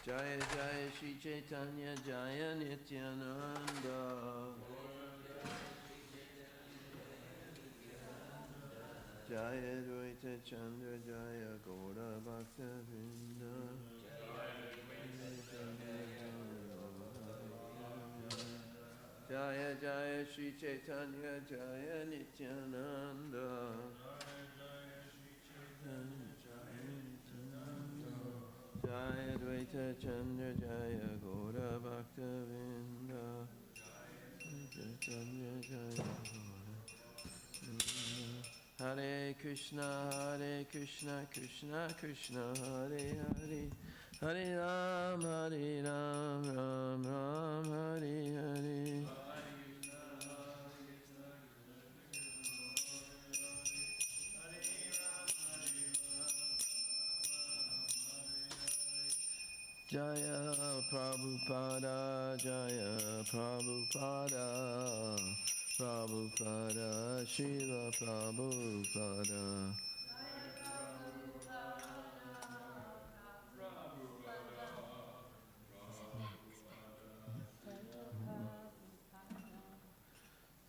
Jaya Jaya Shri Chaitanya Jaya Nityananda. Jaya Dvaita Chandra Jaya Gaura Bhakta Vrinda. Jaya Jaya Shri Chaitanya Jaya Nityananda. Jaya Dvaita Chandra Jaya Gaura Bhakta Vrinda. Jaya Jaya Hare Krishna, Krishna Krishna, Hare Hare, Hare Ram, Ram Ram, Hare Hare. Jaya Prabhupada, Jaya Prabhupada, Prabhupada, Srila Prabhupada.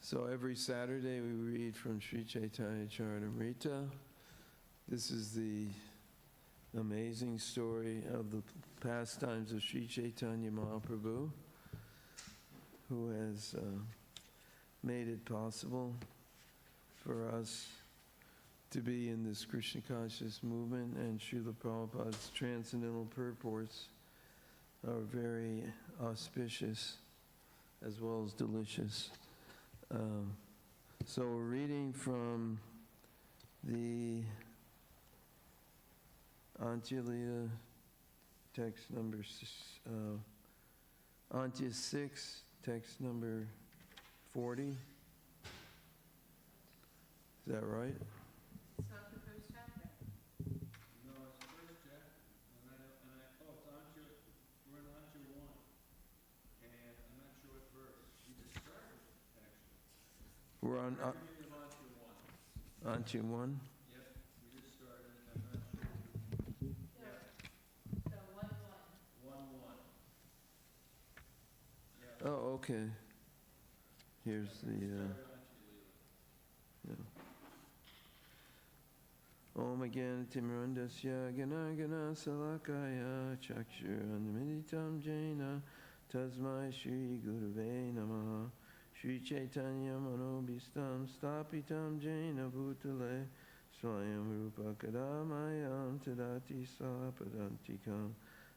So every Saturday we read from Sri Chaitanya Charitamrita. This is the amazing story of the pastimes of Sri Chaitanya Mahaprabhu, who has made it possible for us to be in this Krishna conscious movement, and Srila Prabhupada's transcendental purports are very auspicious as well as delicious. So we're reading from the Antya text number Antya 6, text number 40. Is that right? It's not the first chapter. No, it's the first chapter. And it's Antya, we're in Antya 1. And I'm not sure what verse. You just started, actually. We're on Antya 1. Antya 1. Yep, we just started. I'm not sure. Yeah. So 1-1. 1-1. Yeah. Oh, okay. Here's the yeah. Om Agyan Timrandasya Gana Gana Salakaya Chakshurandaminitam Jaina Tasmai Shri Gurave Namaha Shri Chaitanya Manobhistam Stapitam Jaina Bhutale Swayam Rupa Kadamayam Tadati Sapadantikam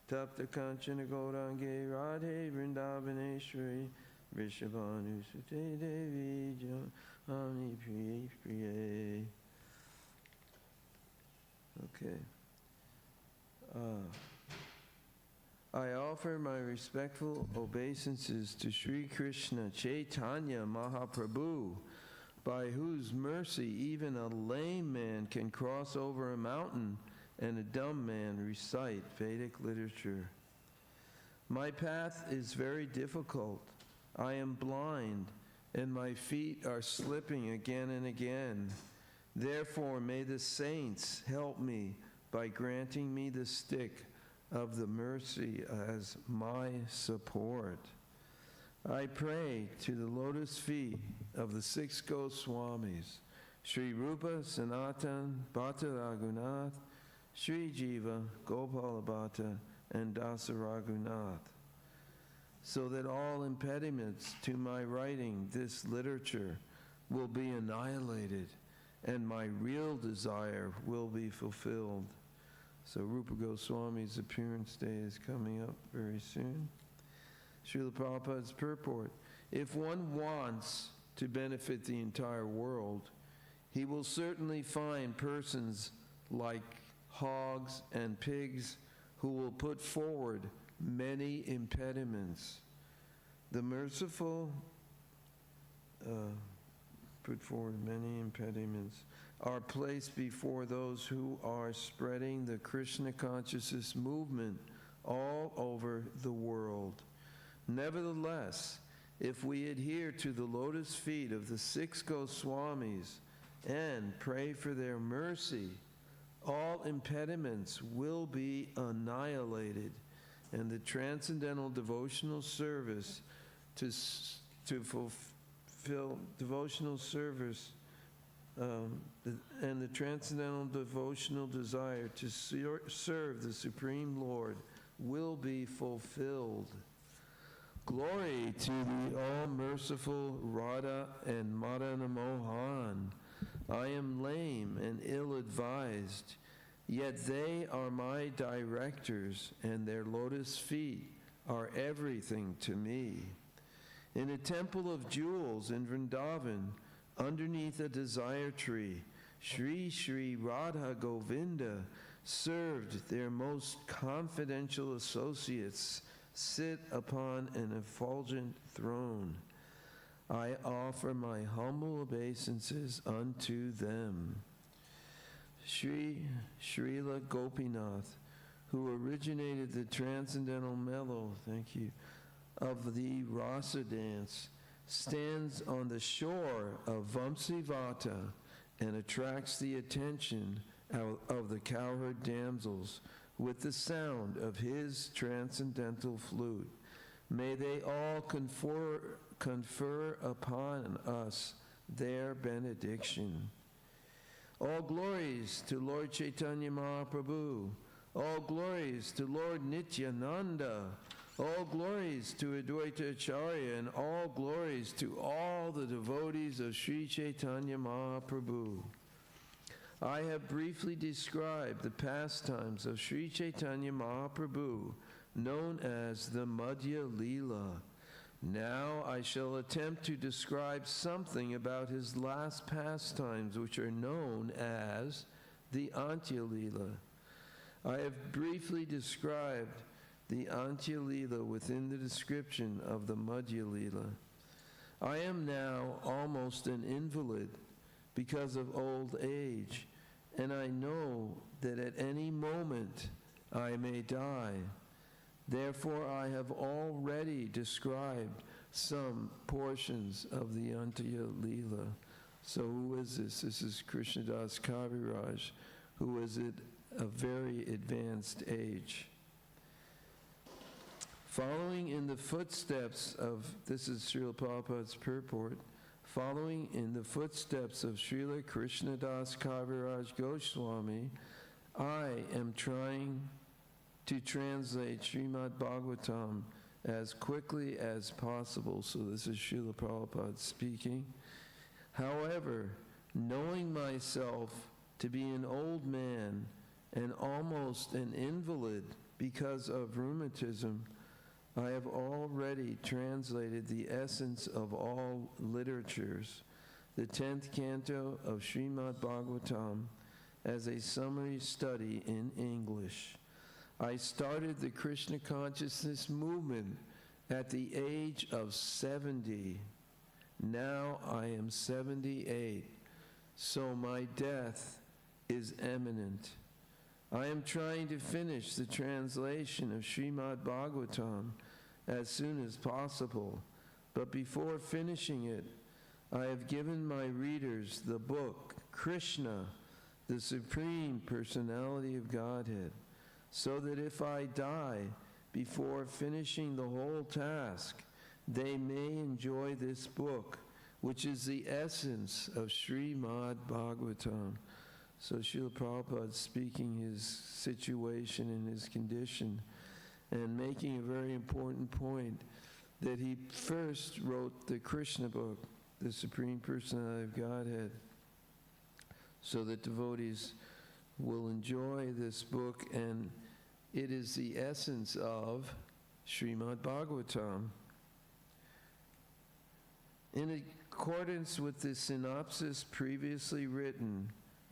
Tapta Kanchana Gaurange Radhe Vrindavaneshwari Vrishabhanu Sute Devi Jami Priye Priye. Okay. I offer my respectful obeisances to Sri Krishna Chaitanya Mahaprabhu, by whose mercy even a lame man can cross over a mountain and a dumb man recite Vedic literature. My path is very difficult. I am blind, and my feet are slipping again and again. Therefore, may the saints help me by granting me the stick of the mercy as my support. I pray to the lotus feet of the 6 Goswamis, Sri Rupa Sanatan Bhatta Raghunath, Sri Jiva Gopala Bhatta, and Dasa Raghunath, so that all impediments to my writing this literature will be annihilated and my real desire will be fulfilled. So Rupa Goswami's appearance day is coming up very soon. Srila Prabhupada's purport: if one wants to benefit the entire world, he will certainly find persons like hogs and pigs who will put forward many impediments. The merciful put forward many impediments are placed before those who are spreading the Krishna consciousness movement all over the world. Nevertheless, if we adhere to the lotus feet of the 6 Goswamis and pray for their mercy, all impediments will be annihilated and the transcendental devotional service to fulfill devotional service and the transcendental devotional desire to serve the Supreme Lord will be fulfilled. Glory to the all-merciful Radha and Madana Mohan. I am lame and ill-advised, yet they are my directors, and their lotus feet are everything to me. In a temple of jewels in Vrindavan, underneath a desire tree, Sri Sri Radha Govinda served their most confidential associates sit upon an effulgent throne. I offer my humble obeisances unto them. Srila Gopinath, who originated the transcendental mellow, of the rasa dance, stands on the shore of Vamsivata and attracts the attention of the cowherd damsels with the sound of his transcendental flute. May they all confer upon us their benediction. All glories to Lord Chaitanya Mahaprabhu. All glories to Lord Nityananda. All glories to Advaita Acharya, and all glories to all the devotees of Sri Chaitanya Mahaprabhu. I have briefly described the pastimes of Sri Chaitanya Mahaprabhu, known as the Madhya Leela. Now I shall attempt to describe something about his last pastimes, which are known as the Antya Leela. I have briefly described the Antya Leela within the description of the Madhya Leela. I am now almost an invalid because of old age, and I know that at any moment I may die. Therefore, I have already described some portions of the Antya Leela. So who is this? This is Krishnadas Kaviraj, who is at a very advanced age. Following in the footsteps of, this is Srila Prabhupada's purport, following in the footsteps of Srila Krishnadas Kaviraj Goswami, I am trying to translate Srimad Bhagavatam as quickly as possible. So this is Srila Prabhupada speaking. However, knowing myself to be an old man and almost an invalid because of rheumatism, I have already translated the essence of all literatures, the 10th canto of Srimad Bhagavatam, as a summary study in English. I started the Krishna consciousness movement at the age of 70. Now I am 78, so my death is imminent. I am trying to finish the translation of Srimad Bhagavatam as soon as possible, but before finishing it, I have given my readers the book, Krishna, the Supreme Personality of Godhead, so that if I die before finishing the whole task, they may enjoy this book, which is the essence of Srimad Bhagavatam. So Srila Prabhupada speaking his situation and his condition and making a very important point that he first wrote the Krishna book, the Supreme Personality of Godhead, so that devotees will enjoy this book, and it is the essence of Srimad Bhagavatam. In accordance with the synopsis previously written,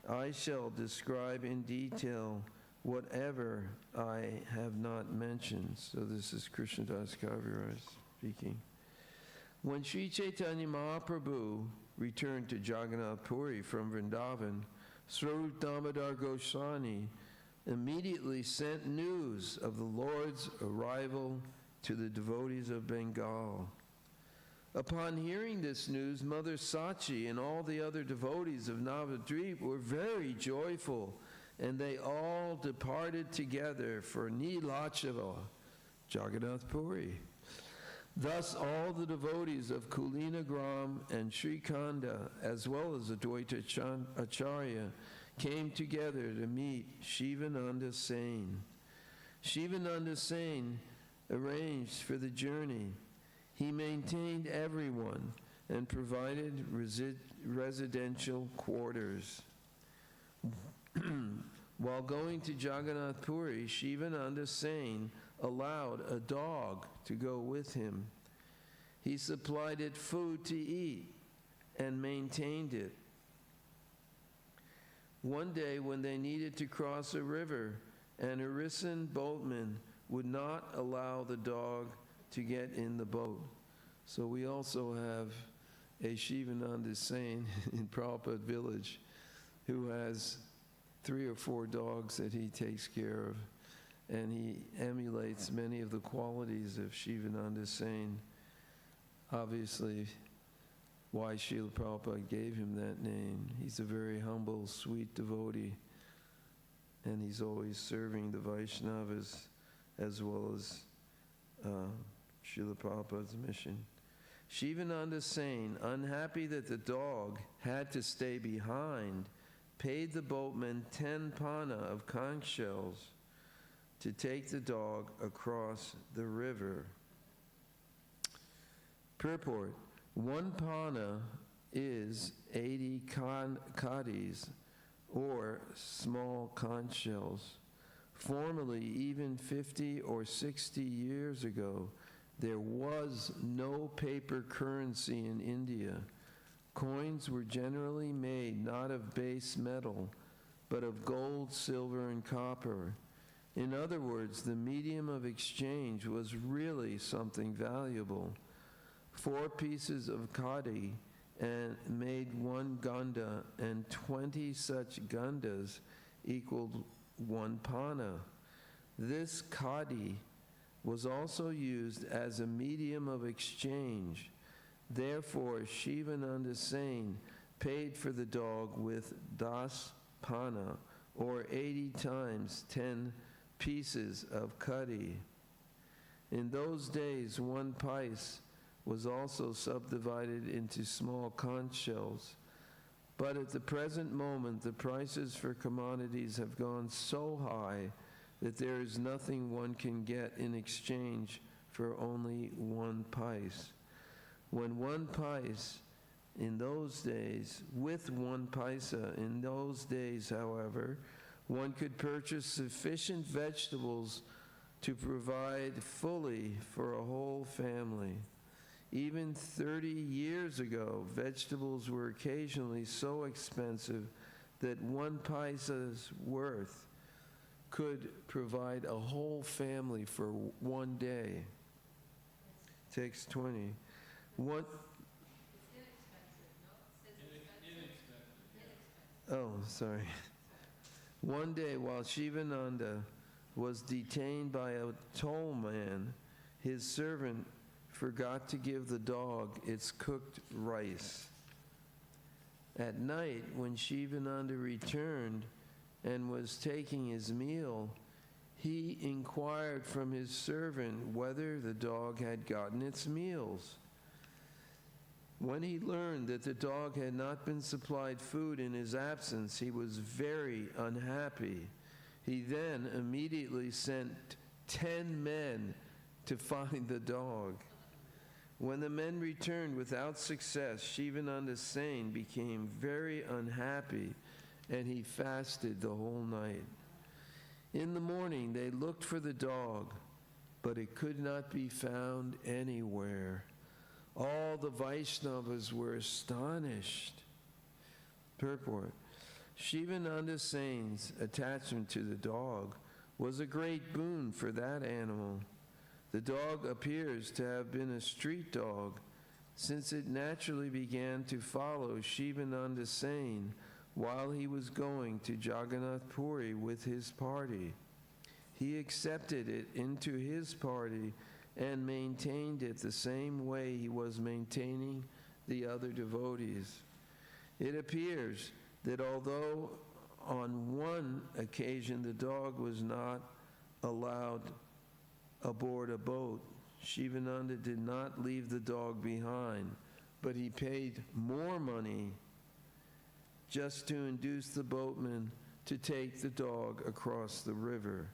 I shall describe in detail whatever I have not mentioned. So this is Krishnadas Kaviraj speaking. When Sri Chaitanya Mahaprabhu returned to Jagannath Puri from Vrindavan, Swarup Damodar Goswami immediately sent news of the Lord's arrival to the devotees of Bengal. Upon hearing this news, Mother Sachi and all the other devotees of Navadvip were very joyful, and they all departed together for Nilachava, Jagannath Puri. Thus, all the devotees of Kulinagram and Sri Khanda, as well as Advaita Acharya, came together to meet Shivananda Sain. Shivananda Sain arranged for the journey. He maintained everyone and provided residential quarters. While going to Jagannath Puri, Shivananda Sain allowed a dog to go with him. He supplied it food to eat and maintained it. One day when they needed to cross a river, an Arisan boatman would not allow the dog to get in the boat. So we also have a Shivananda Sain in Prabhupada village who has 3 or 4 dogs that he takes care of, and he emulates many of the qualities of Shivananda Sain. Obviously, why Srila Prabhupada gave him that name. He's a very humble, sweet devotee, and he's always serving the Vaishnavas as well as Srila Prabhupada's mission. Shivananda Sain, unhappy that the dog had to stay behind, paid the boatman 10 pana of conch shells to take the dog across the river. Purport: 1 pana is 80 kadis, or small conch shells. Formerly, even 50 or 60 years ago, there was no paper currency in India. Coins were generally made not of base metal, but of gold, silver, and copper. In other words, the medium of exchange was really something valuable. 4 pieces of kadi and made 1 ganda, and 20 such gandas equaled 1 pana. This kadi was also used as a medium of exchange. Therefore, Shivananda Sain paid for the dog with das pana, or 80 times 10 pieces of kadi. In those days, 1 pice was also subdivided into small conch shells. But at the present moment, the prices for commodities have gone so high that there is nothing one can get in exchange for only 1 pice. When 1 pice in those days, with 1 paisa in those days, however, one could purchase sufficient vegetables to provide fully for a whole family. Even 30 years ago, vegetables were occasionally so expensive that 1 paisa's worth could provide a whole family for 1 day. Takes 20. What? It's inexpensive, no? It says expensive. Oh, sorry. One day, while Shivananda was detained by a toll man, his servant forgot to give the dog its cooked rice. At night, when Shivananda returned and was taking his meal, he inquired from his servant whether the dog had gotten its meals. When he learned that the dog had not been supplied food in his absence, he was very unhappy. He then immediately sent 10 men to find the dog. When the men returned without success, Shivananda Sain became very unhappy, and he fasted the whole night. In the morning, they looked for the dog, but it could not be found anywhere. All the Vaishnavas were astonished. Purport: Shivananda Sain's attachment to the dog was a great boon for that animal. The dog appears to have been a street dog, since it naturally began to follow Shivananda Sain while he was going to Jagannath Puri with his party. He accepted it into his party and maintained it the same way he was maintaining the other devotees. It appears that although on one occasion the dog was not allowed aboard a boat. Shivananda did not leave the dog behind, but he paid more money just to induce the boatman to take the dog across the river.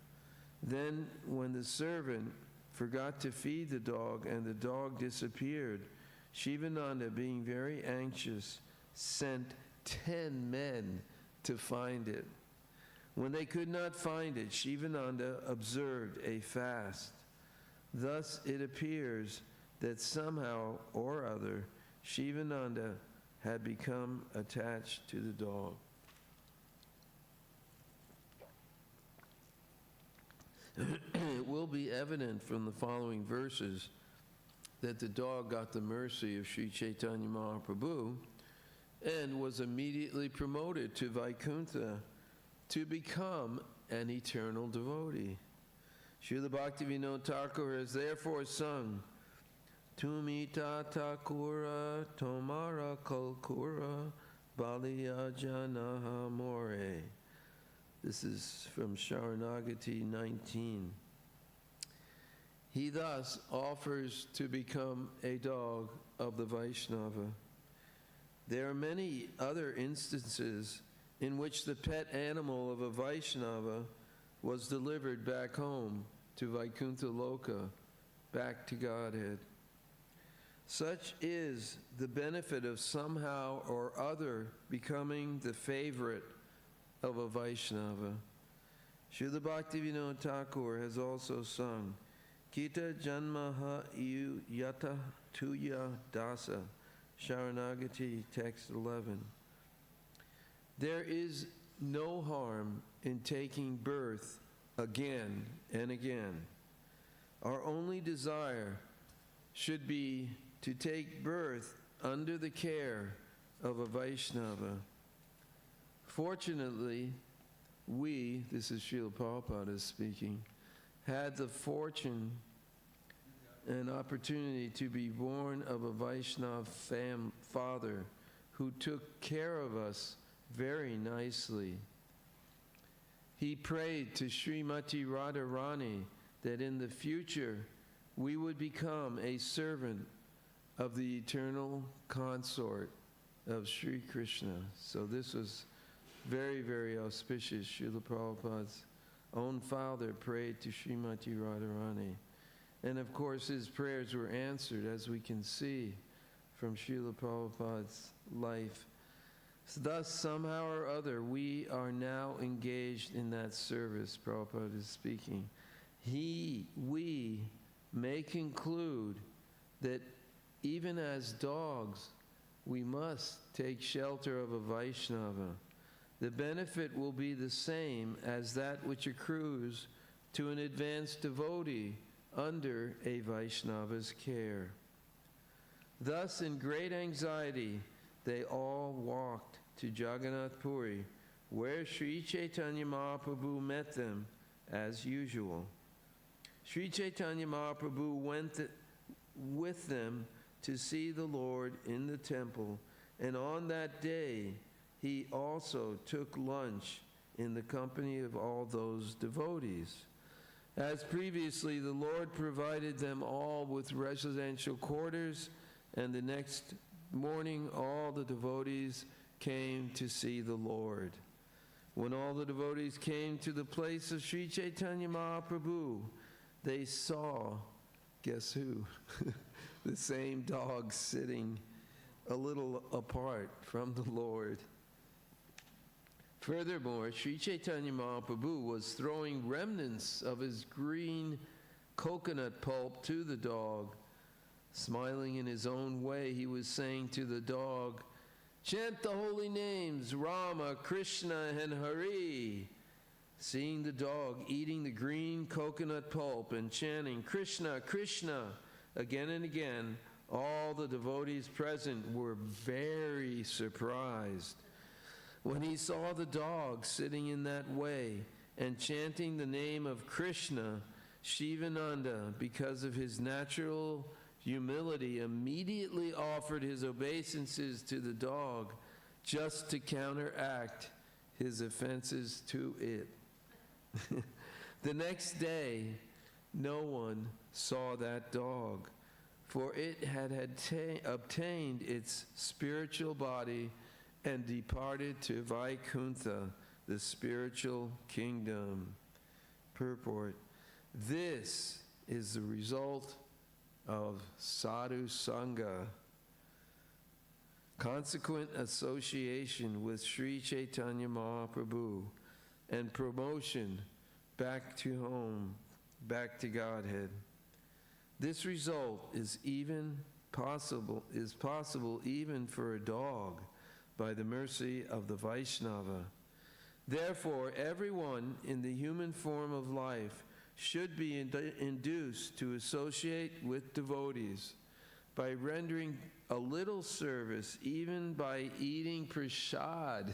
Then, when the servant forgot to feed the dog and the dog disappeared, Shivananda, being very anxious, sent 10 men to find it. When they could not find it, Shivananda observed a fast. Thus it appears that somehow or other, Shivananda had become attached to the dog. It will be evident from the following verses that the dog got the mercy of Sri Chaitanya Mahaprabhu and was immediately promoted to Vaikuntha to become an eternal devotee. Srila Bhaktivinoda Thakur has therefore sung, Tumita Thakura Tomara Kalkura Baliya Janaha More. This is from Sharanagati 19. He thus offers to become a dog of the Vaishnava. There are many other instances in which the pet animal of a Vaishnava was delivered back home to Vaikuntha Loka, back to Godhead. Such is the benefit of somehow or other becoming the favorite of a Vaishnava. Srila Bhaktivinoda Thakur has also sung, Kita Janmaha Iyu Yata Tuya Dasa, Sharanagati, text 11. There is no harm in taking birth again and again. Our only desire should be to take birth under the care of a Vaishnava. Fortunately, we, this is Srila Prabhupada speaking, had the fortune and opportunity to be born of a Vaishnava father who took care of us very nicely. He prayed to Srimati Radharani that in the future we would become a servant of the eternal consort of Sri Krishna. So this was very, very auspicious. Srila Prabhupada's own father prayed to Srimati Radharani. And of course his prayers were answered, as we can see from Srila Prabhupada's life. So thus, somehow or other, we are now engaged in that service, Prabhupada is speaking. We may conclude that even as dogs, we must take shelter of a Vaishnava. The benefit will be the same as that which accrues to an advanced devotee under a Vaishnava's care. Thus, in great anxiety, they all walked to Jagannath Puri, where Sri Chaitanya Mahaprabhu met them as usual. Sri Chaitanya Mahaprabhu went with them to see the Lord in the temple, and on that day he also took lunch in the company of all those devotees. As previously, the Lord provided them all with residential quarters, and the next morning all the devotees came to see the Lord. When all the devotees came to the place of Sri Chaitanya Mahaprabhu, they saw, guess who? The same dog sitting a little apart from the Lord. Furthermore, Sri Chaitanya Mahaprabhu was throwing remnants of his green coconut pulp to the dog. Smiling in his own way, he was saying to the dog, "Chant the holy names, Rama, Krishna, and Hari." Seeing the dog eating the green coconut pulp and chanting, "Krishna, Krishna," again and again, all the devotees present were very surprised. When he saw the dog sitting in that way and chanting the name of Krishna, Shivananda, because of his natural humility, immediately offered his obeisances to the dog just to counteract his offenses to it. The next day, no one saw that dog, for it had obtained its spiritual body and departed to Vaikuntha, the spiritual kingdom. Purport. This is the result of sadhu sangha, consequent association with Sri Chaitanya Mahaprabhu, and promotion back to home, back to Godhead. This result is possible even for a dog by the mercy of the Vaishnava. Therefore, everyone in the human form of life should be induced to associate with devotees by rendering a little service, even by eating prasad.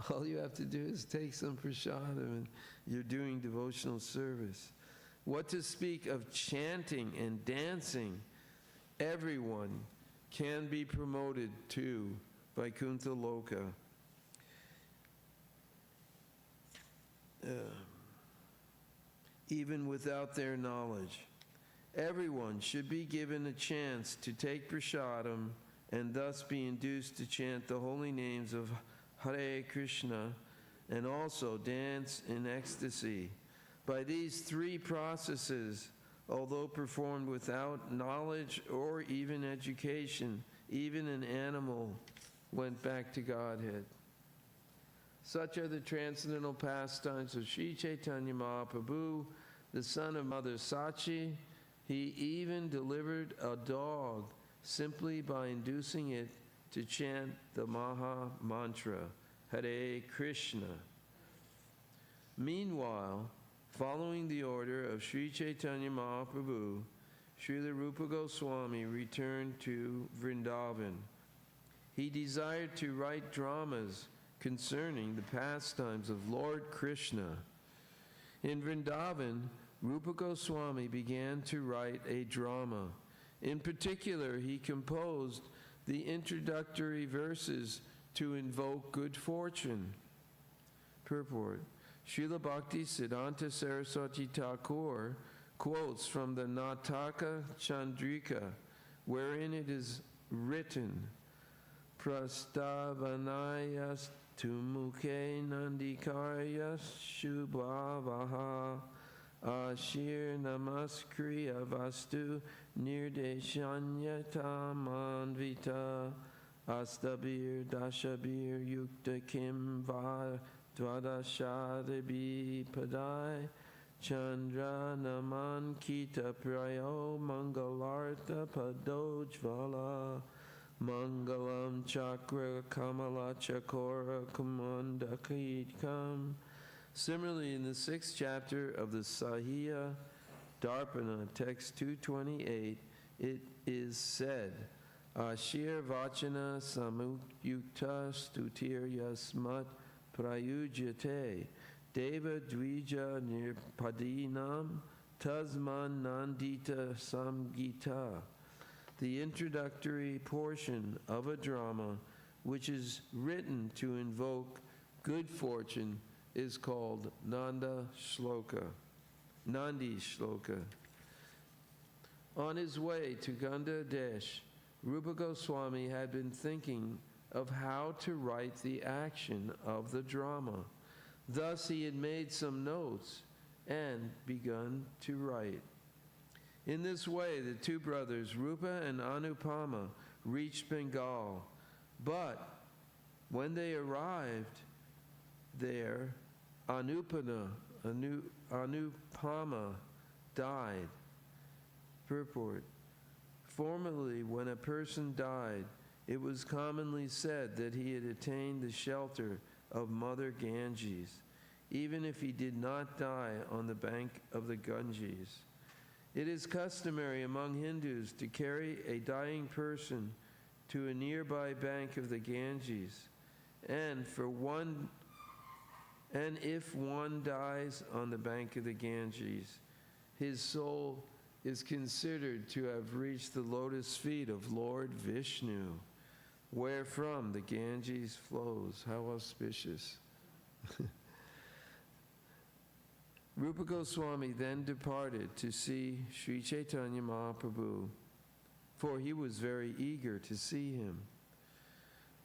All you have to do is take some prasad and you're doing devotional service. What to speak of chanting and dancing? Everyone can be promoted to Vaikuntha Loka. Even without their knowledge. Everyone should be given a chance to take prasadam and thus be induced to chant the holy names of Hare Krishna and also dance in ecstasy. By these three processes, although performed without knowledge or even education, even an animal went back to Godhead. Such are the transcendental pastimes of Sri Chaitanya Mahaprabhu, the son of Mother Sachi. He even delivered a dog simply by inducing it to chant the Maha Mantra, Hare Krishna. Meanwhile, following the order of Sri Chaitanya Mahaprabhu, Srila Rupa Goswami returned to Vrindavan. He desired to write dramas concerning the pastimes of Lord Krishna. In Vrindavan, Rupa Goswami began to write a drama. In particular, he composed the introductory verses to invoke good fortune. Purport. Srila Bhakti Siddhanta Saraswati Thakur quotes from the Nataka Chandrika, wherein it is written, Prastavanayas Tumuke Nandikaryas Shubhavaha Ashir Namaskriya Vastu Nirdeshanyata Manvita Astabir Dashabir Yukta Kim Va Dvadashadabi Padai Chandra Naman Kita Prayo Mangalartha Padojvala Mangalam Chakra Kamala Chakora Kumanda Kitkam. Similarly, in the 6th chapter of the Sahya Darpana, text 228, it is said, Ashir Vachana Samyukta Stutir Yasmat Prayujyate Deva Dvija Nirpadinam Tasman Nandita Samgita. The introductory portion of a drama which is written to invoke good fortune is called Nandi Shloka. On his way to Ganda Desh, Rupa Goswami had been thinking of how to write the action of the drama. Thus he had made some notes and begun to write. In this way, the two brothers, Rupa and Anupama, reached Bengal. But when they arrived there, Anupama died. Purport. Formerly, when a person died, it was commonly said that he had attained the shelter of Mother Ganges, even if he did not die on the bank of the Ganges. It is customary among Hindus to carry a dying person to a nearby bank of the Ganges, and if one dies on the bank of the Ganges, his soul is considered to have reached the lotus feet of Lord Vishnu, wherefrom the Ganges flows. How auspicious. Rupa Goswami then departed to see Sri Chaitanya Mahaprabhu, for he was very eager to see him.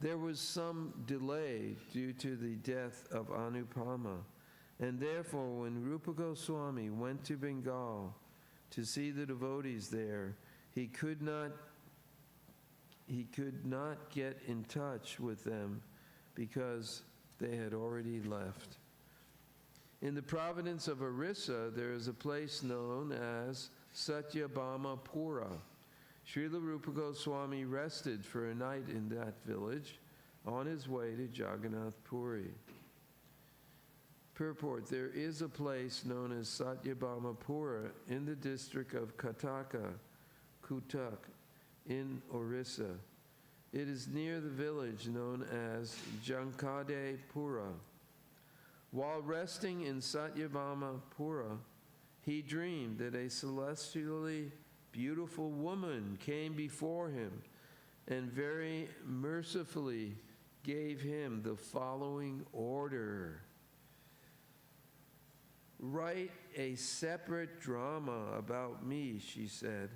There was some delay due to the death of Anupama, and therefore when Rupa Goswami went to Bengal to see the devotees there, he could not get in touch with them because they had already left. In the province of Orissa, there is a place known as Satyabhama Pura. Srila Rupa Goswami rested for a night in that village on his way to Jagannath Puri. Purport: there is a place known as Satyabhama Pura in the district of Kataka, Kutak, in Orissa. It is near the village known as Jankade Pura. While resting in Satyabhama Pura, he dreamed that a celestially beautiful woman came before him and very mercifully gave him the following order. Write a separate drama about me, she said.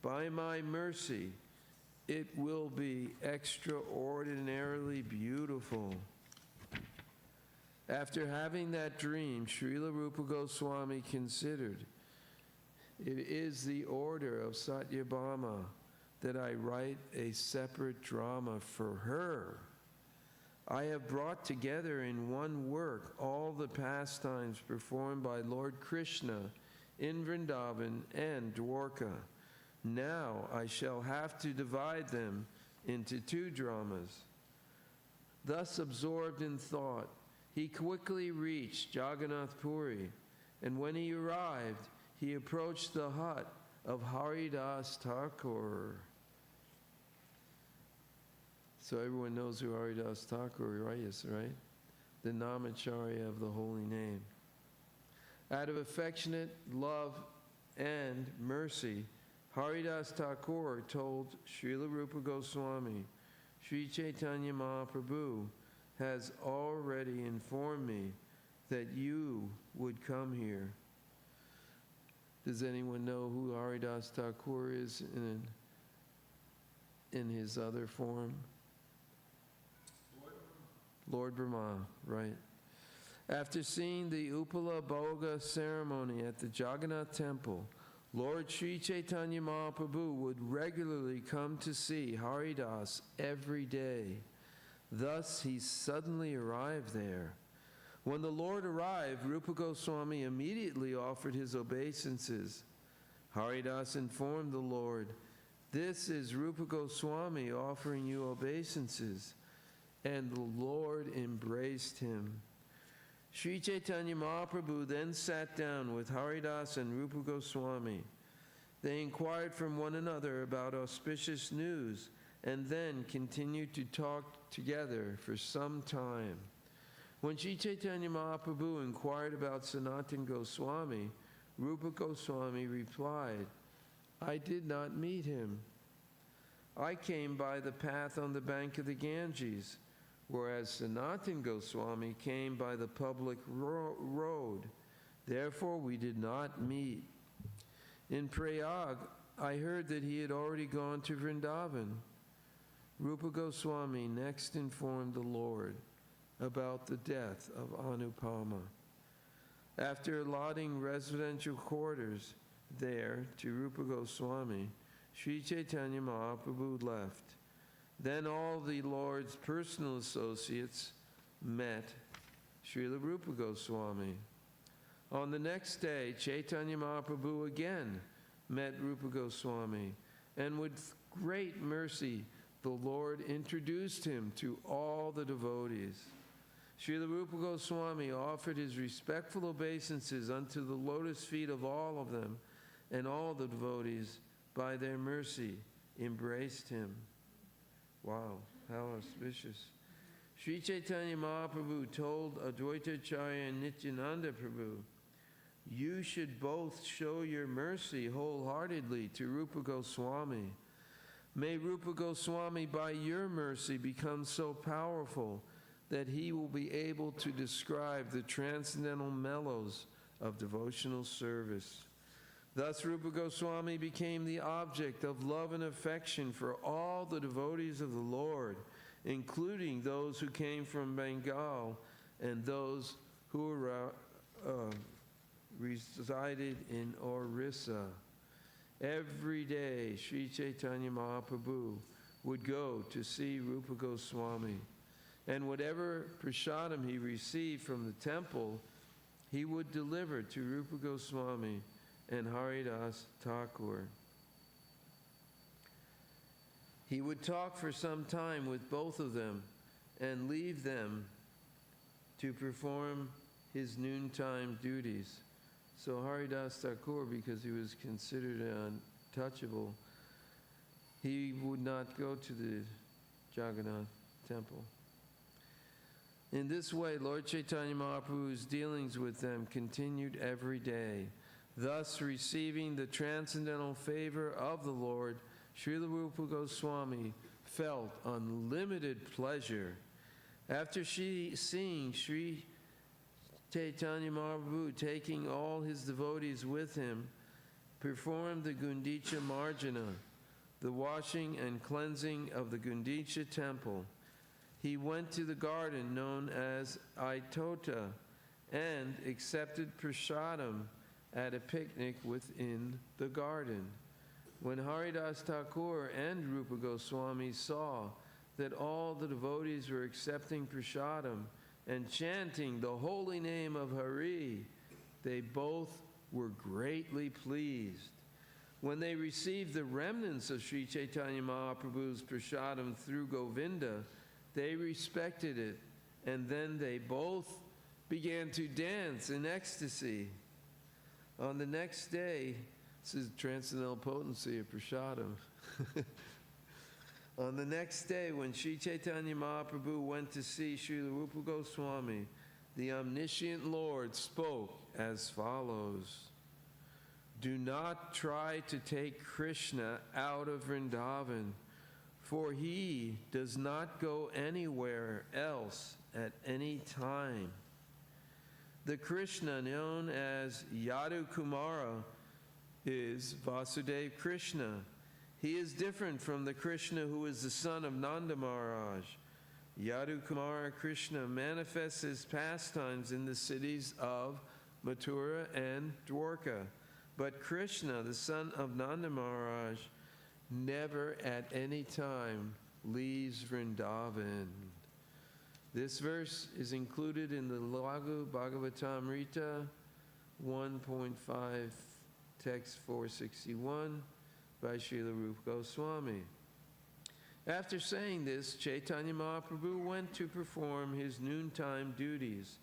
By my mercy, it will be extraordinarily beautiful. After having that dream, Srila Rupa Goswami considered, it is the order of Satyabhama that I write a separate drama for her. I have brought together in one work all the pastimes performed by Lord Krishna in Vrindavan and Dwarka. Now I shall have to divide them into two dramas. Thus absorbed in thought, he quickly reached Jagannath Puri, and when he arrived, he approached the hut of Haridas Thakur. So everyone knows who Haridas Thakur is, right? The Namacharya of the holy name. Out of affectionate love and mercy, Haridas Thakur told Srila Rupa Goswami, Sri Chaitanya Mahaprabhu has already informed me that you would come here. Does anyone know who Haridas Thakur is in his other form? Lord Brahma, right. After seeing the Upala Bhoga ceremony at the Jagannath temple, Lord Sri Chaitanya Mahaprabhu would regularly come to see Haridas every day. Thus, he suddenly arrived there. When the Lord arrived, Rupa Goswami immediately offered his obeisances. Haridas informed the Lord, "This is Rupa Goswami offering you obeisances." And the Lord embraced him. Sri Chaitanya Mahaprabhu then sat down with Haridas and Rupa Goswami. They inquired from one another about auspicious news and then continued to talk together for some time. When Sri Chaitanya Mahaprabhu inquired about Sanatana Goswami, Rupa Goswami replied, "I did not meet him. I came by the path on the bank of the Ganges, whereas Sanatana Goswami came by the public road. Therefore, we did not meet. In Prayag, I heard that he had already gone to Vrindavan." Rupa Goswami next informed the Lord about the death of Anupama. After allotting residential quarters there to Rupa Goswami, Sri Chaitanya Mahaprabhu left. Then all the Lord's personal associates met Srila Rupa Goswami. On the next day, Chaitanya Mahaprabhu again met Rupa Goswami, and with great mercy, the Lord introduced him to all the devotees. Srila Rupa Goswami offered his respectful obeisances unto the lotus feet of all of them, and all the devotees, by their mercy, embraced him. Wow, how auspicious. Sri Chaitanya Mahaprabhu told Advaitacharya and Nityananda Prabhu, "You should both show your mercy wholeheartedly to Rupa Goswami. May Rupa Goswami, by your mercy, become so powerful that he will be able to describe the transcendental mellows of devotional service. Thus, Rupa Goswami became the object of love and affection for all the devotees of the Lord, including those who came from Bengal and those who resided in Orissa. Every day, Sri Chaitanya Mahaprabhu would go to see Rupa Goswami, and whatever prasadam he received from the temple, he would deliver to Rupa Goswami and Haridas Thakur. He would talk for some time with both of them and leave them to perform his noontime duties. So Haridas Thakur, because he was considered untouchable, he would not go to the Jagannath temple. In this way, Lord Chaitanya Mahaprabhu's dealings with them continued every day. Thus, receiving the transcendental favor of the Lord, Srila Rupa Goswami felt unlimited pleasure. After seeing Sri Chaitanya Mahaprabhu taking all his devotees with him, performed the Gundicha Marjana, the washing and cleansing of the Gundicha temple, he went to the garden known as Aitota and accepted prasadam at a picnic within the garden. When Haridas Thakur and Rupa Goswami saw that all the devotees were accepting prasadam and chanting the holy name of Hari, they both were greatly pleased. When they received the remnants of Sri Chaitanya Mahaprabhu's prasadam through Govinda, they respected it, and then they both began to dance in ecstasy. On the next day, this is transcendental potency of prasadam. On the next day, when Sri Chaitanya Mahaprabhu went to see Srila Rupa Goswami, the omniscient Lord spoke as follows: "Do not try to take Krishna out of Vrindavan, for he does not go anywhere else at any time. The Krishna known as Yadu Kumara is Vasudeva Krishna. He is different from the Krishna who is the son of Nanda Maharaj. Yadu Kumara Krishna manifests his pastimes in the cities of Mathura and Dwarka. But Krishna, the son of Nanda Maharaj, never at any time leaves Vrindavan." This verse is included in the Laghu Bhagavatamrita 1.5, text 461 by Srila Rupa Goswami. After saying this, Chaitanya Mahaprabhu went to perform his noontime duties,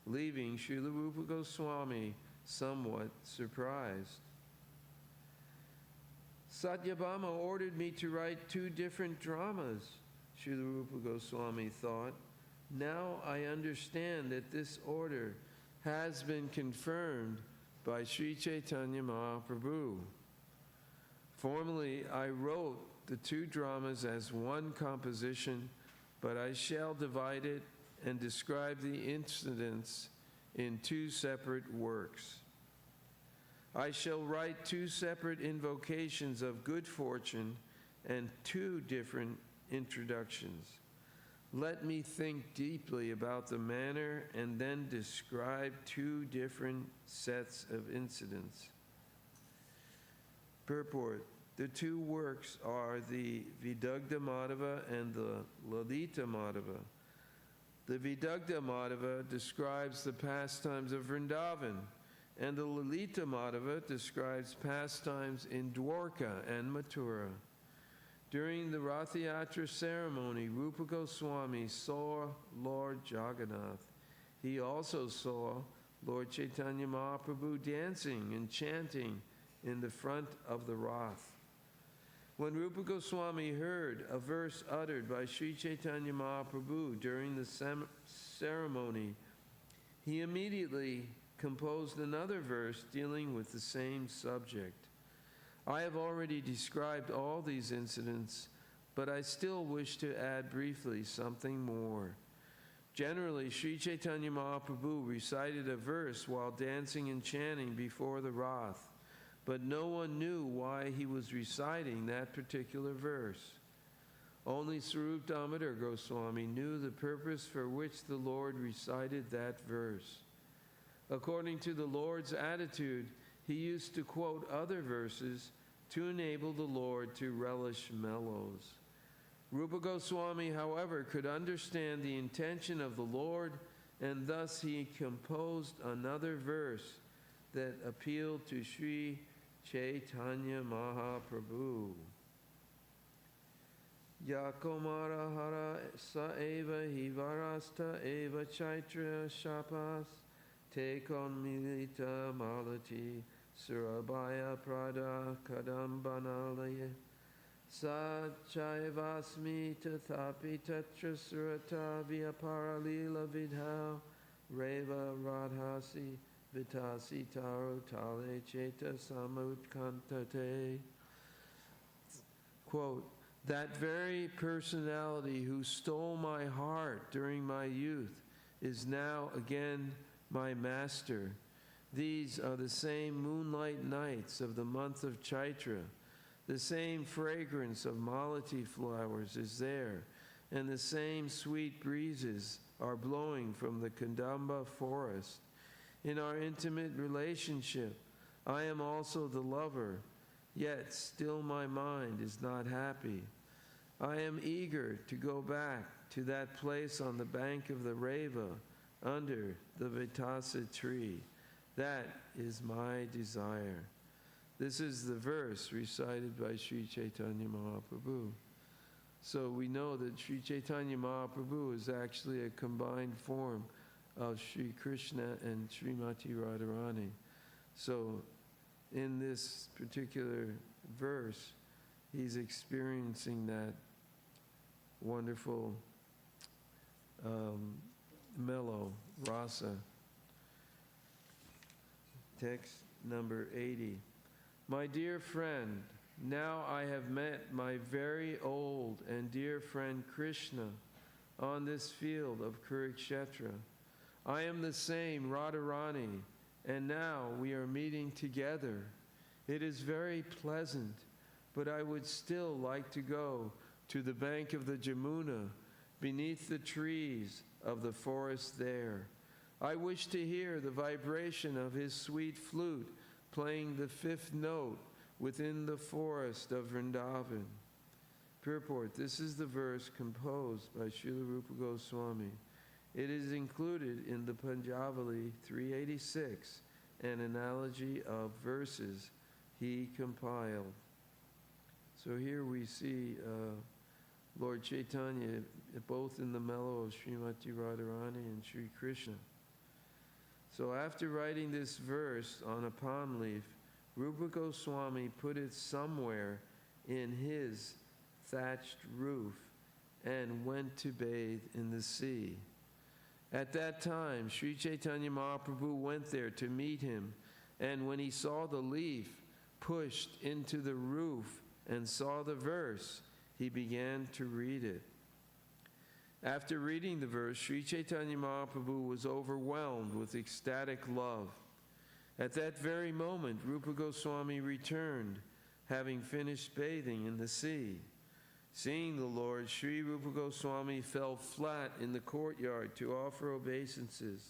leaving Srila Rupa Goswami somewhat surprised. "Satyabhama ordered me to write 2 different dramas," Srila Rupa Goswami thought. "Now I understand that this order has been confirmed by Sri Chaitanya Mahaprabhu. Formerly, I wrote the 2 dramas as one composition, but I shall divide it and describe the incidents in 2 separate works. I shall write 2 separate invocations of good fortune and 2 different introductions. Let me think deeply about the manner and then describe 2 different sets of incidents." Purport: the 2 works are the Vidagdha Madhava and the Lalita Madhava. The Vidagdha Madhava describes the pastimes of Vrindavan, and the Lalita Madhava describes pastimes in Dwarka and Mathura. During the Rath Yatra ceremony, Rupa Goswami saw Lord Jagannath. He also saw Lord Chaitanya Mahaprabhu dancing and chanting in the front of the Rath. When Rupa Goswami heard a verse uttered by Sri Chaitanya Mahaprabhu during the ceremony, he immediately composed another verse dealing with the same subject. I have already described all these incidents, but I still wish to add briefly something more. Generally, Sri Chaitanya Mahaprabhu recited a verse while dancing and chanting before the Rath, but no one knew why he was reciting that particular verse. Only Swarup Damodar Goswami knew the purpose for which the Lord recited that verse. According to the Lord's attitude, he used to quote other verses to enable the Lord to relish mellows. Rupa Goswami, however, could understand the intention of the Lord, and thus he composed another verse that appealed to Sri Chaitanya Mahaprabhu. Yakomara hara sa eva hivarasta eva chaitra shapas tekon milita malati surabhaya prada kadambanalaya sa chaivasmi tathapi tatra surata vyaparalila vidhau reva radhasi vitasi taro tale cheta samutkantate. Quote, that very personality who stole my heart during my youth is now again my master. These are the same moonlight nights of the month of Chaitra. The same fragrance of malati flowers is there, and the same sweet breezes are blowing from the Kadamba forest. In our intimate relationship, I am also the lover, yet still my mind is not happy. I am eager to go back to that place on the bank of the Reva under the Vitasa tree. That is my desire. This is the verse recited by Sri Chaitanya Mahaprabhu. So we know that Sri Chaitanya Mahaprabhu is actually a combined form of Sri Krishna and Srimati Radharani. So in this particular verse, he's experiencing that wonderful mellow rasa. Text number 80. My dear friend, now I have met my very old and dear friend Krishna on this field of Kurukshetra. I am the same Radharani, and now we are meeting together. It is very pleasant, but I would still like to go to the bank of the Jamuna, beneath the trees of the forest there. I wish to hear the vibration of his sweet flute playing the fifth note within the forest of Vrindavan. Purport, this is the verse composed by Srila Rupa Goswami. It is included in the Panjavali 386, an analogy of verses he compiled. So here we see Lord Chaitanya both in the mellow of Srimati Radharani and Sri Krishna. So after writing this verse on a palm leaf, Rupa Goswami put it somewhere in his thatched roof and went to bathe in the sea. At that time, Sri Chaitanya Mahaprabhu went there to meet him, and when he saw the leaf pushed into the roof and saw the verse, he began to read it. After reading the verse, Sri Chaitanya Mahaprabhu was overwhelmed with ecstatic love. At that very moment, Rupa Goswami returned, having finished bathing in the sea. Seeing the Lord, Sri Rupa Goswami fell flat in the courtyard to offer obeisances.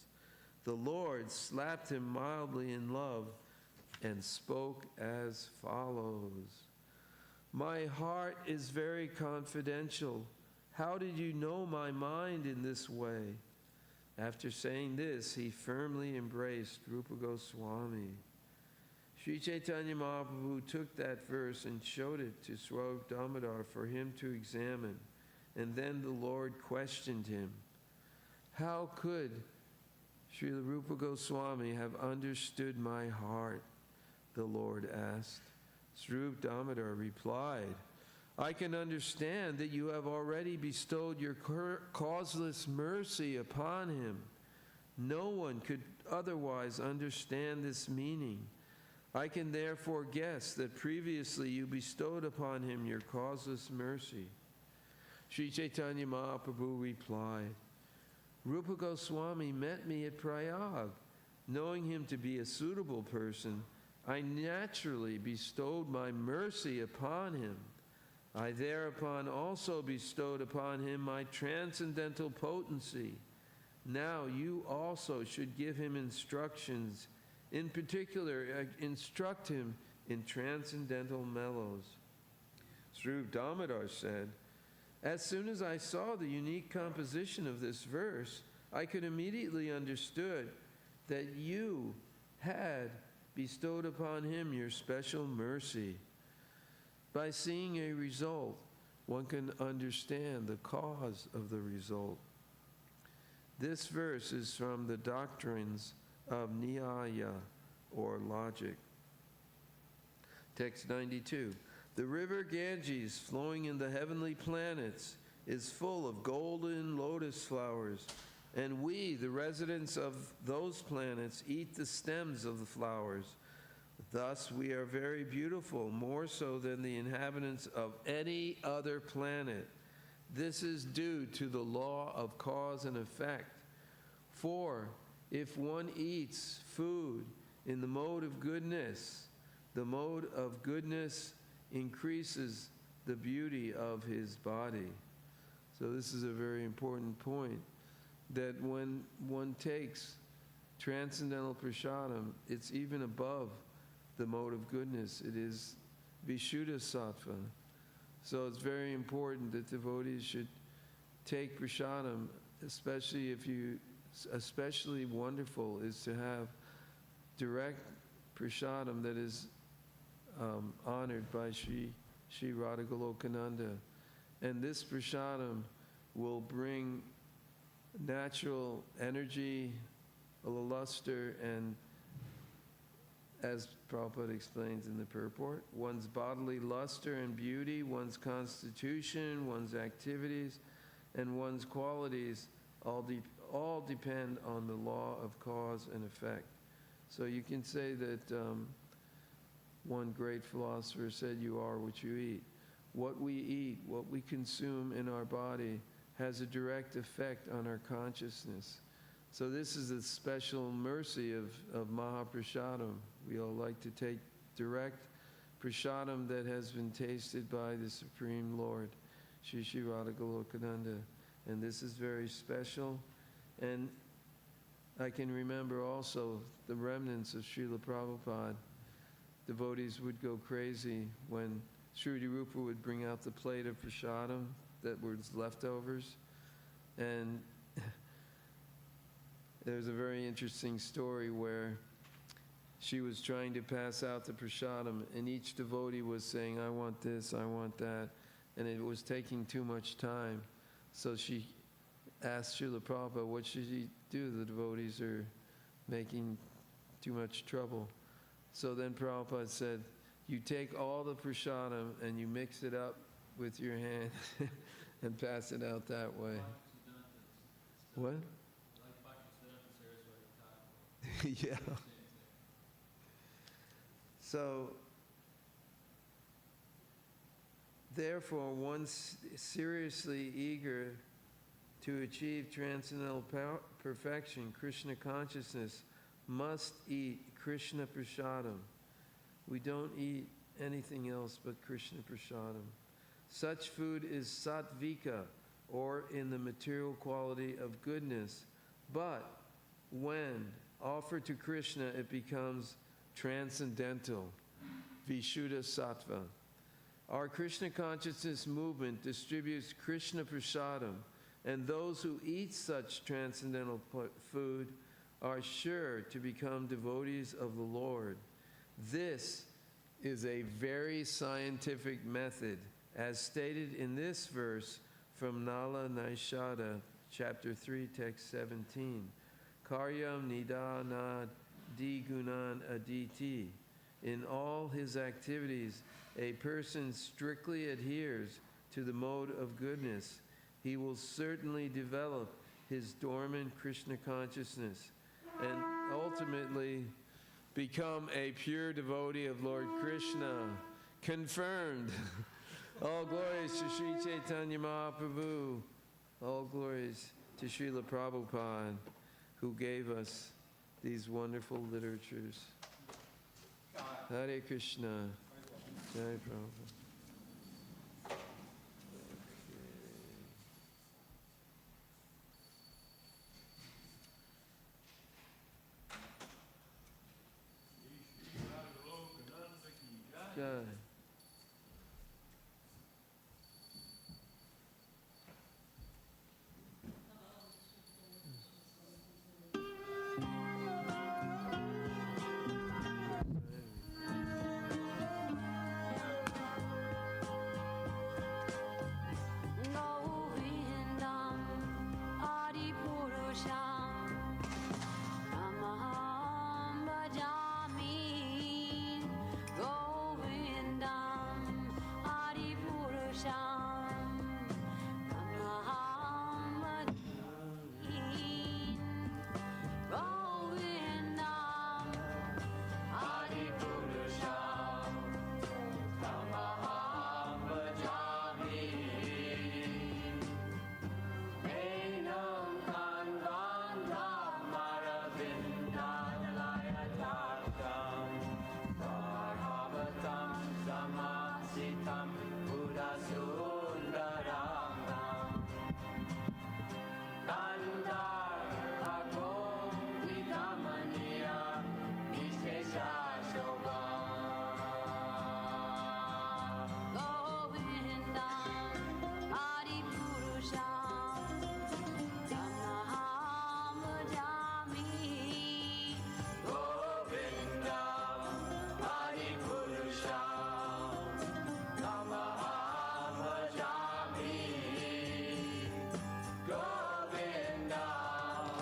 The Lord slapped him mildly in love and spoke as follows. My heart is very confidential. How did you know my mind in this way? After saying this, he firmly embraced Rupa Goswami. Sri Chaitanya Mahaprabhu took that verse and showed it to Swarup Damodar for him to examine. And then the Lord questioned him. How could Srila Rupa Goswami have understood my heart? The Lord asked. Swarup Damodar replied, I can understand that you have already bestowed your causeless mercy upon him. No one could otherwise understand this meaning. I can therefore guess that previously you bestowed upon him your causeless mercy. Sri Chaitanya Mahaprabhu replied, Rupa Goswami met me at Prayag. Knowing him to be a suitable person, I naturally bestowed my mercy upon him. I thereupon also bestowed upon him my transcendental potency. Now you also should give him instructions. In particular, instruct him in transcendental mellows. Sri Damodar said, as soon as I saw the unique composition of this verse, I could immediately understood that you had bestowed upon him your special mercy. By seeing a result, one can understand the cause of the result. This verse is from the doctrines of Nyaya, or logic. Text 92. The river Ganges, flowing in the heavenly planets, is full of golden lotus flowers, and we, the residents of those planets, eat the stems of the flowers. Thus we are very beautiful, more so than the inhabitants of any other planet. This is due to the law of cause and effect. For if one eats food in the mode of goodness, the mode of goodness increases the beauty of his body. So this is a very important point, that when one takes transcendental prasadam, it's even above the mode of goodness. It is Vishuddha Sattva. So it's very important that devotees should take prasadam, especially wonderful is to have direct prasadam that is honored by Sri Radha Golokananda. And this prasadam will bring natural energy, a luster, and as Prabhupada explains in the purport, one's bodily luster and beauty, one's constitution, one's activities, and one's qualities all depend on the law of cause and effect. So you can say that one great philosopher said, you are what you eat. What we eat, what we consume in our body, has a direct effect on our consciousness. So this is a special mercy of Mahaprasadam. We all like to take direct prasadam that has been tasted by the Supreme Lord, Shri Shri Radha Golokananda. And this is very special. And I can remember also the remnants of Srila Prabhupada. Devotees would go crazy when Sri Rupa would bring out the plate of prasadam that was leftovers. And there's a very interesting story where she was trying to pass out the prasadam, and each devotee was saying, I want this, I want that, and it was taking too much time. So she asked Srila Prabhupada, what should she do? The devotees are making too much trouble. So then Prabhupada said, you take all the prasadam and you mix it up with your hand and pass it out that way. What? Yeah. So, therefore, one seriously eager to achieve transcendental perfection, Krishna consciousness, must eat Krishna prasadam. We don't eat anything else but Krishna prasadam. Such food is sattvika, or in the material quality of goodness, but when offered to Krishna, it becomes transcendental, Vishuddha Sattva. Our Krishna consciousness movement distributes Krishna prasadam, and those who eat such transcendental food are sure to become devotees of the Lord. This is a very scientific method, as stated in this verse from Nala Naishada, chapter 3, text 17. Karyam nidanad digunan aditi. In all his activities, a person strictly adheres to the mode of goodness. He will certainly develop his dormant Krishna consciousness and ultimately become a pure devotee of Lord Krishna. Confirmed. All glories to Sri Chaitanya Mahaprabhu. All glories to Srila Prabhupada, who gave us these wonderful literatures. Hare Krishna. Jai Prabhupada. Jai. Govindam Adipurusham Tamaham Bhajami. Govindam Adipurusham Tamaham Bhajami. Govindam Adipurusham Tamaham Bhajami. Enam Kanvandam Maravindanayatakam Parhavatam Samasitam Buddhasundaramam Kandar Vitamaniya Vishesha Govindam Adipurusham Tamaham Bhajami. Govindam Adipurusham Tamaham Bhajami. Govindam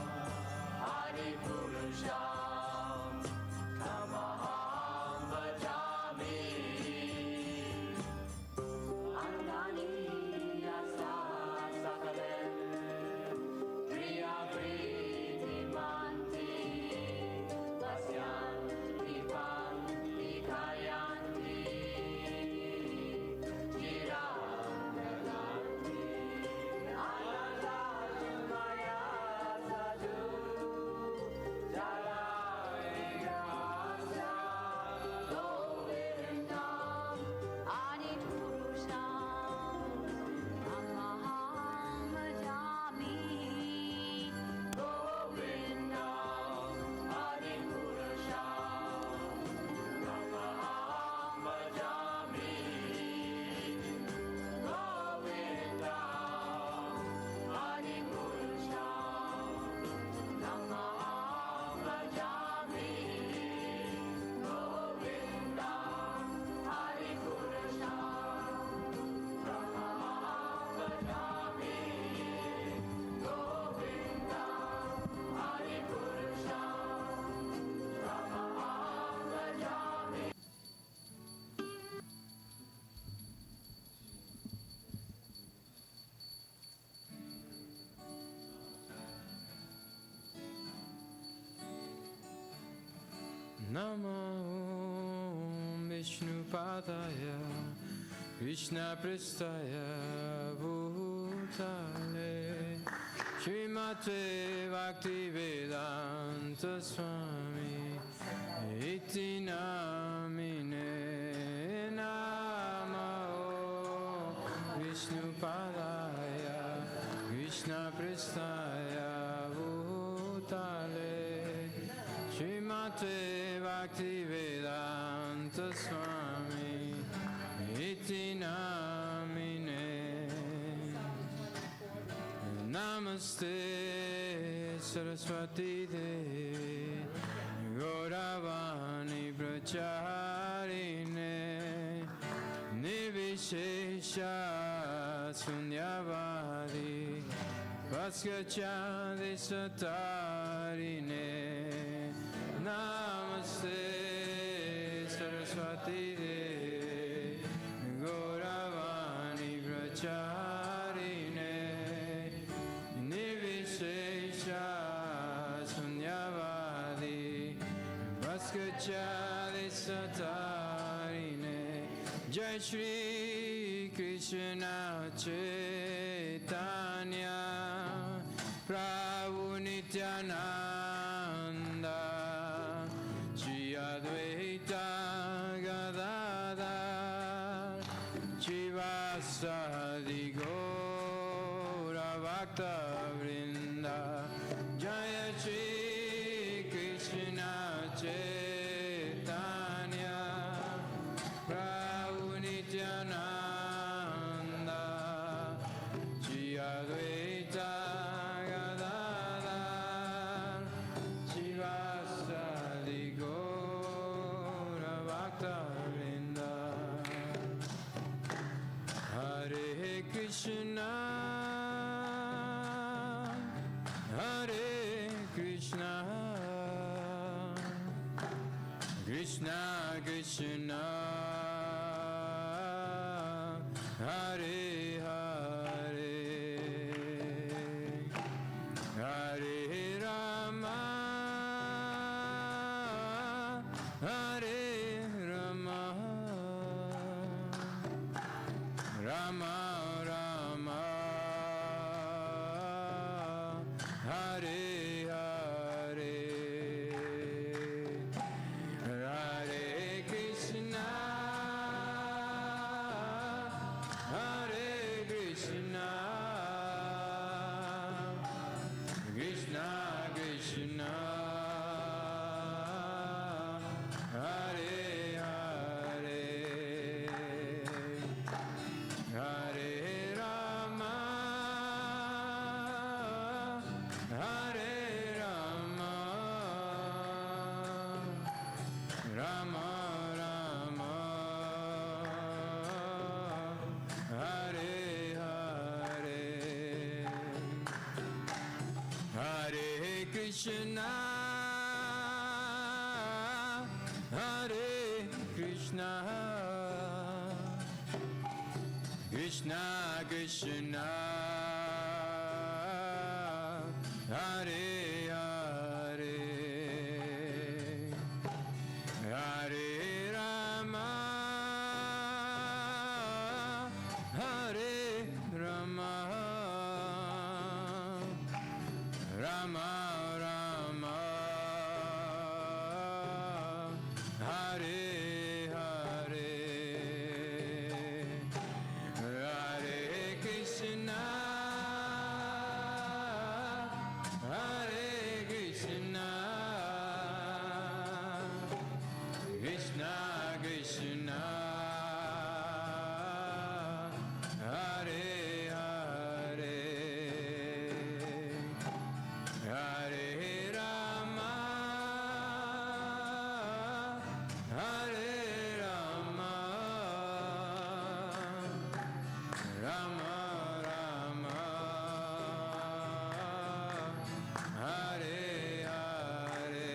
Adipurusham Tamaham Bhajami. Andani yasa sakalem Priya Priti Manti Tasyan Dipan Dikayanti Jiram Nalanti Ananda Maya Sadhu Jala Vigrahasya Govindam Adipurusham Tamaham Bhajami. Govindam Adipurusham Tamaham Bhajami. Govindam Adipurusham Tamaham Bhajami. Govindam Adipurusham Tamaham Bhajami. Govindam Adipurusham Tamaham Bhajami. Namo Vishnupadaya Krishna Pristaya Bhutale Srimate Bhaktivedanta Swami Iti Namine Namo Vishnupadaya Krishna Pristaya Bhutale Srimate Bhaktivedanta Swami Iti Namine. Namaste Saraswati Devi Gauravani Pracharine Nivishesha Sunyavadi Vaskachadi Satarine. Namaste Saraswati Devi Gauravani Pracharine Nivishesha Sunyavadi Vaskachadi Satarine. Jai Shri Krishna Chaitanya Prabhu Nityananda, Shri Advaita Gadadhar, Shivasadi Gaura Bhakta Vrinda, Jaya Shri Krishna Chaitanya, Prabhu Nityananda, Shri Advaita Gadadhar, Shivasadi Gaura Bhakta Vrinda. Hare Krishna, Hare Krishna, Krishna Krishna, Hare Hare, Hare Rama, Hare Rama, Rama Rama, Hare Hare, Hare Krishna, Hare Krishna, Krishna Krishna, Hare Hare, Hare Rama, Hare Rama, Rama Rama, Hare Hare, Hare Krishna, Hare Krishna, Krishna Krishna, Hare Hare, Hare Rama, Hare Rama, Rama Rama, Hare Hare, Hare Krishna, Hare Krishna, Krishna Krishna, Hare Hare, Hare Rama, Hare Rama, Rama Rama, Hare Hare,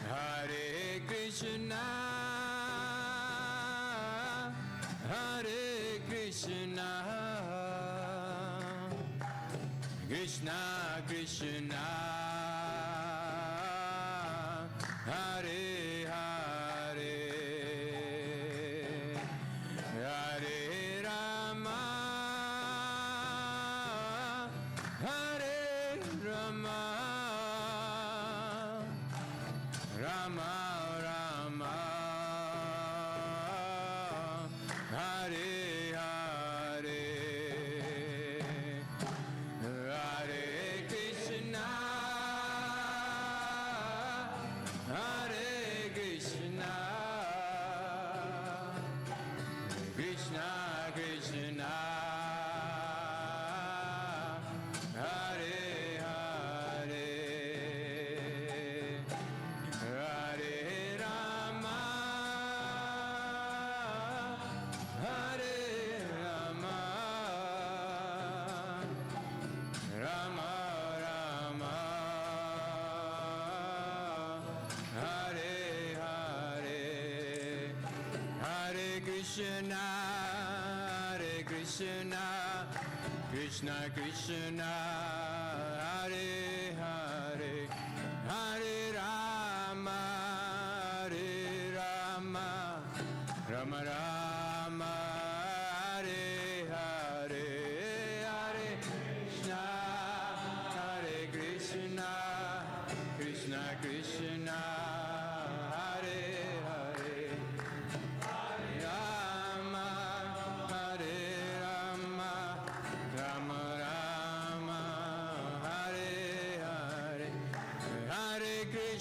Hare Krishna, Hare Krishna, Krishna Krishna, Hare Hare, Hare Rama, Hare Rama, Rama Rama, Hare Hare, Hare Krishna, Hare Krishna, Krishna Krishna, Hare Hare, Hare Rama, Hare Rama, Rama Rama, Hare Hare, Hare Krishna, Hare Krishna, Krishna Krishna, Hare Hare, Hare Rama, Hare Rama, Rama Rama, Hare Hare, Hare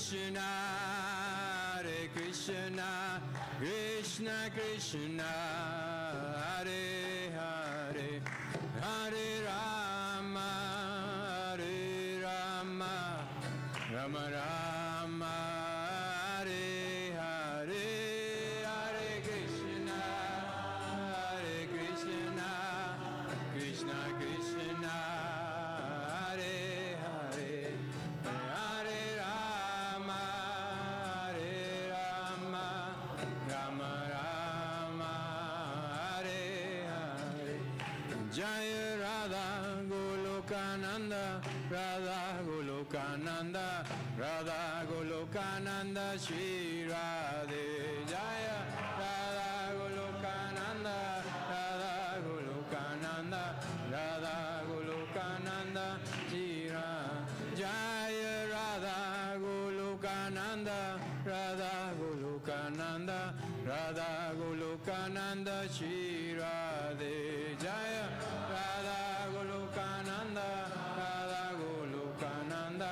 Krishna, Hare Krishna, Krishna Krishna, Hare Hare, Hare Rama, Hare Rama, Rama Rama, Hare Hare, Hare Krishna, Hare Krishna, Krishna Krishna, Hare Hare, Hare Rama, Hare Rama, Rama Rama, Hare Hare. Jaya Radha Golokananda, Radha Golokananda, Radha Golokananda, Shri Radhe. Jaya Radha Golokananda, Radha Golokananda, Radha Golokananda, Shri Radhe. Jaya Radha Golokananda, Radha Golokananda, Radha Golokananda, Shri Radhe. Jaya Radha Golokananda, Radha Golokananda,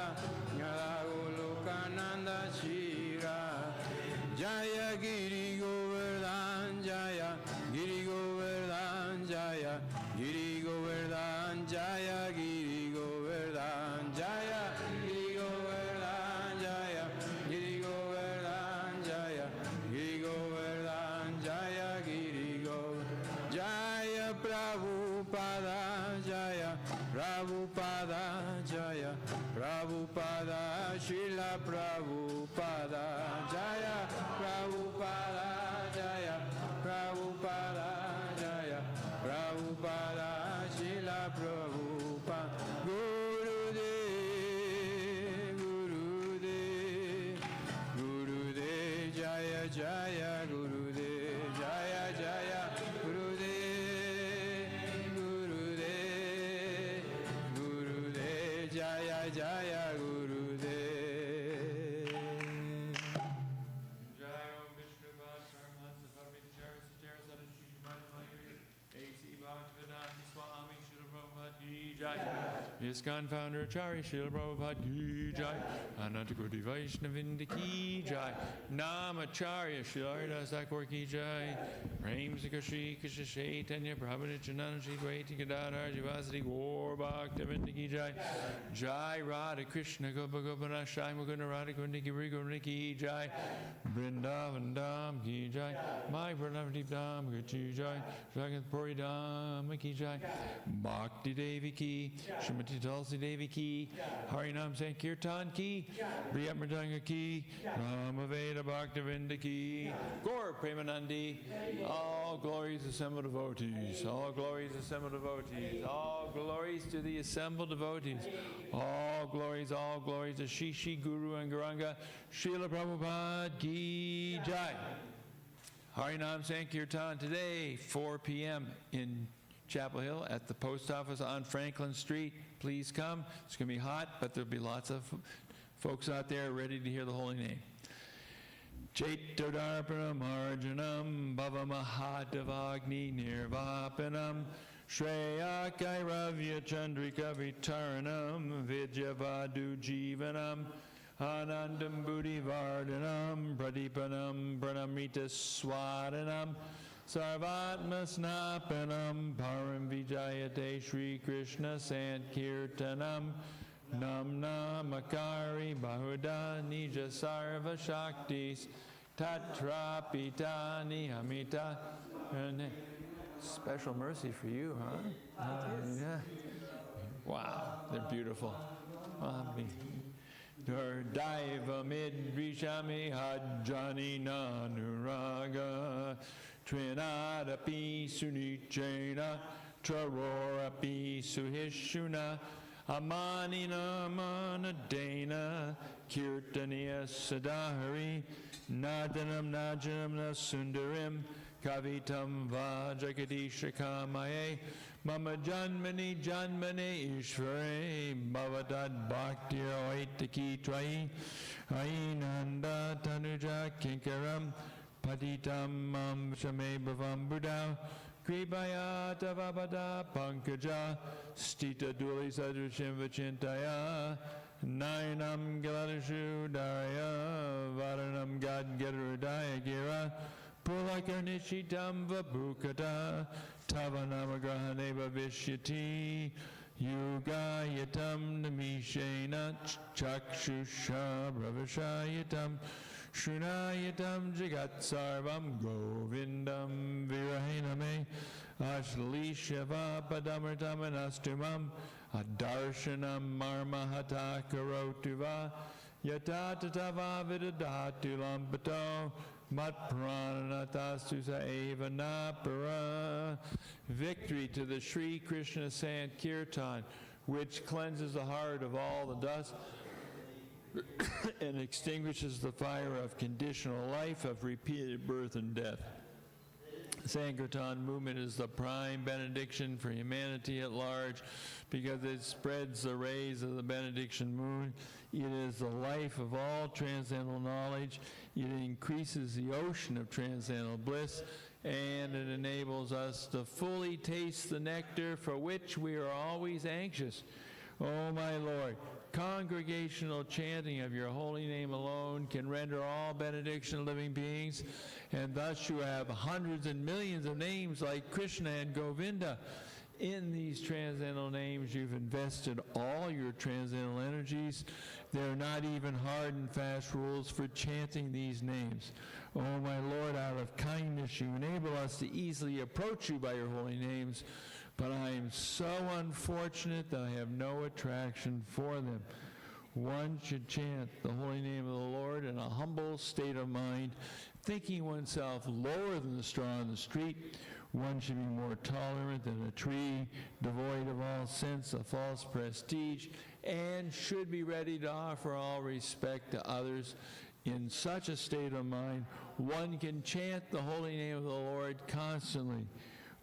Radha Golokananda, Shri Radhe. Jaya Giri Govardhan Jaya, Giri Govardhan Jaya, Giri Govardhan Jaya, Giri Govardhan Jaya, Giri Govardhan Jaya, Giri Govardhan Jaya, Giri Govardhan Jaya, Giri Govardhan Jaya, Prabhupada Jaya, Prabhupada Jaya, Prabhupada, Srila Prabhupada Jaya, Prabhupada Jaya, Prabhupada Jaya, Prabhupada, Srila Prabhupada. Gurudev, Gurudev, Gurudev, Jaya Jaya, Gurudev, Jaya Jaya, Gurudev, Gurudev, Gurudev, Jaya Jaya, Gurudev. Jai Om Vishnu Bhasharmansa Bhavichara Sachara Sadashri Madhvayuri A.C. Bhaktivedanta Swami Srila Prabhupada Ki Jai ISKCON founder Acharya Srila Prabhupada Ki Jai Ananta Koti Vaishnavinda Ki Jai Namacharya Srila Haridas Thakur Ki Jai Prem Sikashri Krishna Chaitanya Prabhu Nityananda Shri Dvaiti Gadadhar Jivasati Gaur Bhaktivedanta Ki Jai Jai Radha Krishna Gopa Gopana Shai Mukunda Radha Kundi Giri Gurni Ki Jai Vrindavan Dham Ki Jai My Pranavati Dham Ki Jai Jagat Puri Dham Ki Jai Bhakti Devi Ki Srimati Tulsi Devi Ki Harinam Sankirtan Ki Priyat Mridanga Ki Ramaveda Bhaktivinda Ki Gaur Premanandi All glories assembled devotees All glories assembled devotees All glories to the assembled devotees all glories to Shishi Guru and Garanga Srila Prabhupada Ki Jai Harinam Sankirtan today 4 p.m. in Chapel Hill at the post office on Franklin Street. Please come. It's going to be hot, but there'll be lots of folks out there ready to hear the holy name. Chaitodarpanam Arjanam Bhava Mahadavagni Nirvapanam Shreya Kairavya Chandrika Vitaranam Vidyavadu Jivanam Anandam Buddhi Vardhanam Pradipanam Pranamrita Swadanam Sarvatma Snapanam Param Vijayate Shri Krishna Sankirtanam Nam Namakari Bahuda Nija Sarva Shaktis Tatra Pitani Amita. Special mercy for you, huh? Yeah. Wow, they're beautiful. Daiva Midrishami Hajjani Nanuraga Trinadapi Sunichena Trarorapi Suhishuna Amanina Manadena Kirtaniya Sadahari Nadanam Najanam Nasundarim Kavitam Vajagadish Kamaye Mama Janmani Janmani Ishvare Bhavatad Bhakti Oitaki Trai Ainanda Tanuja Kinkaram Patitam Mam Shame Bhavam Buddha Kripayata Vabada Pankaja Stita Duli Sadrushim Vachintaya Nainam Galadashu Darya Varanam Gadgadrudaya Gira Pulakarnishitam Vabhukata Tavanamagrahaneva Vishyati Yugayatam Namishena Chakshusha Bravashayatam Shunayatam Jagat Sarvam Govindam Virahiname Ashlishava Padamartam Anastumam Adarshanam Marmahata Karotuva Yatatatava Vidadatu Lampato Matpranatastu Saeva Napara. Victory to the Sri Krishna Sankirtan, which cleanses the heart of all the dust and extinguishes the fire of conditional life, of repeated birth and death. Sankirtan movement is the prime benediction for humanity at large because it spreads the rays of the benediction moon. It is the life of all transcendental knowledge. It increases the ocean of transcendental bliss, and it enables us to fully taste the nectar for which we are always anxious. Oh, my Lord, congregational chanting of your holy name alone can render all benediction living beings, and thus you have hundreds and millions of names like Krishna and Govinda. In these transcendental names, you've invested all your transcendental energies. There are not even hard and fast rules for chanting these names. Oh, my Lord, out of kindness, you enable us to easily approach you by your holy names, but I am so unfortunate that I have no attraction for them. One should chant the holy name of the Lord in a humble state of mind, thinking oneself lower than the straw on the street. One should be more tolerant than a tree, devoid of all sense of false prestige, and should be ready to offer all respect to others. In such a state of mind, one can chant the holy name of the Lord constantly.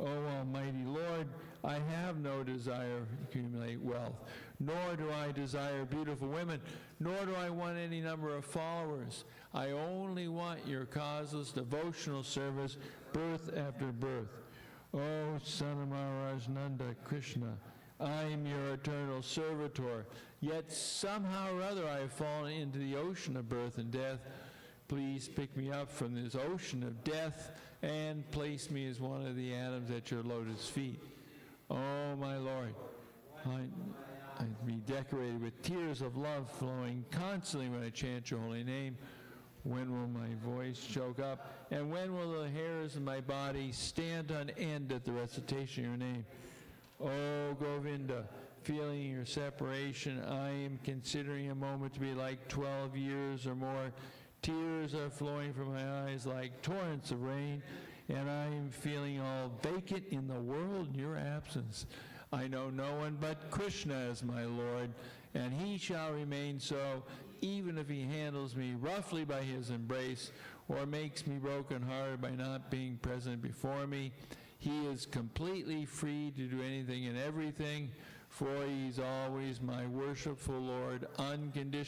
O Almighty Lord, I have no desire to accumulate wealth, nor do I desire beautiful women, nor do I want any number of followers. I only want your causeless devotional service, birth after birth. O Son of Maharaj Nanda Krishna, I am your eternal servitor, yet somehow or other I have fallen into the ocean of birth and death. Please pick me up from this ocean of death and place me as one of the atoms at your lotus feet. Oh, my Lord, I'd be decorated with tears of love flowing constantly when I chant your holy name. When will my voice choke up? And when will the hairs of my body stand on end at the recitation of your name? Oh, Govinda, feeling your separation, I am considering a moment to be like 12 years or more. Tears are flowing from my eyes like torrents of rain, and I am feeling all vacant in the world in your absence. I know no one but Krishna as my Lord, and he shall remain so, even if he handles me roughly by his embrace, or makes me broken-hearted by not being present before me. He is completely free to do anything and everything, for he is always my worshipful Lord, unconditionally.